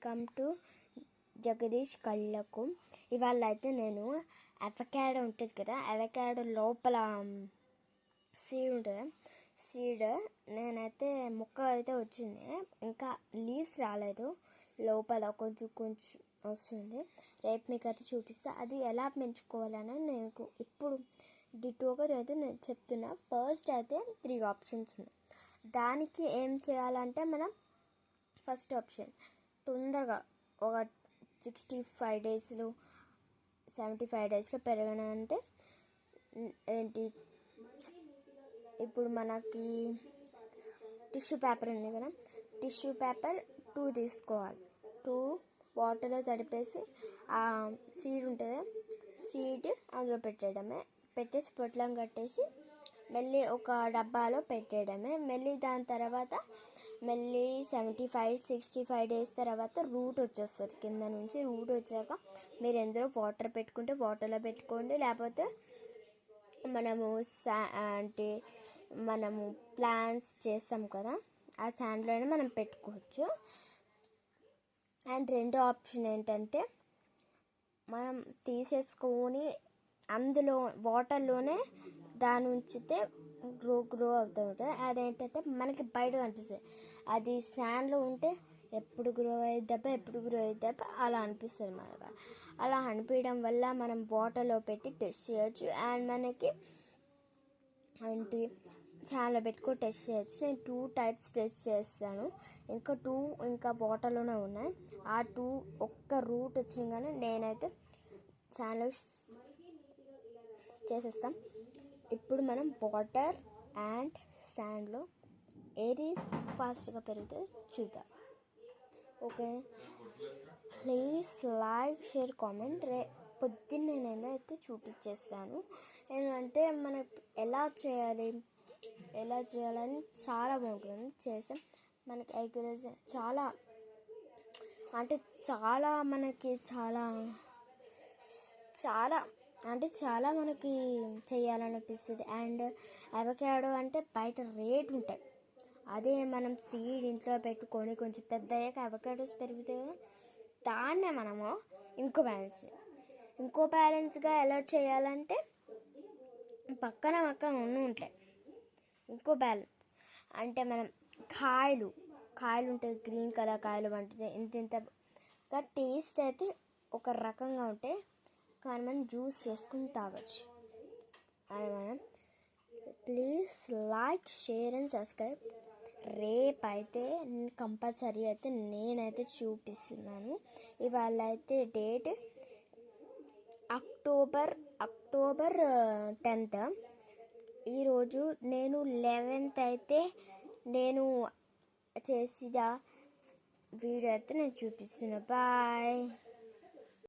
Welcome to Jagadish కళ్ళకు. ఇవాళ అయితే నేను అవకాడో ఉంటుంది కదా, అవకాడో లోపల సీడ్ ఉంటుంది. సీడ్ నేనైతే ముక్క అయితే వచ్చింది, ఇంకా లీవ్స్ రాలేదు, లోపల కొంచెం కొంచెం వస్తుంది. రేపు మీకు అయితే చూపిస్తా అది ఎలా పెంచుకోవాలని నేను ఇప్పుడు డిటోగా అయితే నేను చెప్తున్నా. ఫస్ట్ అయితే 3 ఆప్షన్స్ ఉన్నాయి. దానికి ఏం చేయాలంటే మనం ఫస్ట్ ఆప్షన్ తొందరగా ఒక 65 డేస్లో 75 డేస్లో పెరగనంటే ఏంటి, ఇప్పుడు మనకి టిష్యూ పేపర్ ఉంది కదా, టిష్యూ పేపర్ 2 తీసుకోవాలి. 2 వాటర్లో తడిపేసి ఆ సీడ్ ఉంటుంది, సీడ్ అందులో పెట్టేసి పొట్లం కట్టేసి మళ్ళీ ఒక డబ్బాలో పెట్టేయడమే. మళ్ళీ దాని తర్వాత మళ్ళీ 75-65 డేస్ తర్వాత రూట్ వచ్చేస్తుంది. కింద నుంచి రూట్ వచ్చాక మీరు ఎందులో వాటర్ పెట్టుకుంటే వాటర్లో పెట్టుకోండి, లేకపోతే మనము ప్లాంట్స్ చేస్తాం కదా ఆ స్టాండ్లోనే మనం పెట్టుకోవచ్చు. అండ్ రెండో ఆప్షన్ ఏంటంటే మనం తీసేసుకొని అందులో వాటర్లోనే దాని ఉంచితే గ్రో అవుతూ ఉంటుంది. అదేంటంటే మనకి బయట కనిపిస్తుంది. అది శాండ్లో ఉంటే ఎప్పుడు గ్రో అయ్యేదబ్బా అలా అనిపిస్తుంది మనకు. అలా అనిపించడం వల్ల మనం వాటర్లో పెట్టి టెస్ట్ చేయొచ్చు. అండ్ మనకి ఏంటి శాండ్లో పెట్టుకొని టెస్ట్ చేయొచ్చు. నేను 2 టైప్స్ టెస్ట్ చేస్తాను, ఇంకా వాటర్లోనే ఉన్నాయి. ఆ 2 ఒక్క రూట్ వచ్చింది కానీ నేనైతే శాండ్లో చేసేస్తాం. ఇప్పుడు మనం వాటర్ అండ్ శాండ్లో ఏది ఫాస్ట్గా పెరుగుతుందో చూద్దాం. Okay, please like, share, comment. పొద్దున్నే నేనైతే చూపించేస్తాను. ఏంటంటే మనం ఎలా చేయాలని చాలా బాగుంటుంది. చేస్తే మనకి యాక్యురసీ చాలా మనకి చేయాలనిపిస్తుంది. అండ్ అవకాడో అంటే బయట రేట్ ఉంటాయి. అదే మనం సీడ్ ఇంట్లో పెట్టుకొని కొంచెం పెద్ద అయ్యాక అవకాడోస్ పెరుగుతాయి. దాన్నే మనము ఇంకో బ్యాలెన్స్గా ఎలా చేయాలంటే పక్కన ఉండి ఉంటాయి. ఇంకో బ్యాలెన్స్ అంటే మనం కాయలు ఉంటాయి, గ్రీన్ కలర్ కాయలు వంటిది ఇంతగా టేస్ట్ అయితే ఒక రకంగా ఉంటాయి, కానీ మనం జ్యూస్ చేసుకుని తాగొచ్చు. అది మనం please like, share and subscribe. రేపైతే కంపల్సరీ అయితే నేనైతే చూపిస్తున్నాను. ఇవాళ అయితే డేట్ అక్టోబర్ 10th. ఈరోజు నేను 11th అయితే నేను చేసిన వీడియో అయితే నేను చూపిస్తున్నా. బాయ్.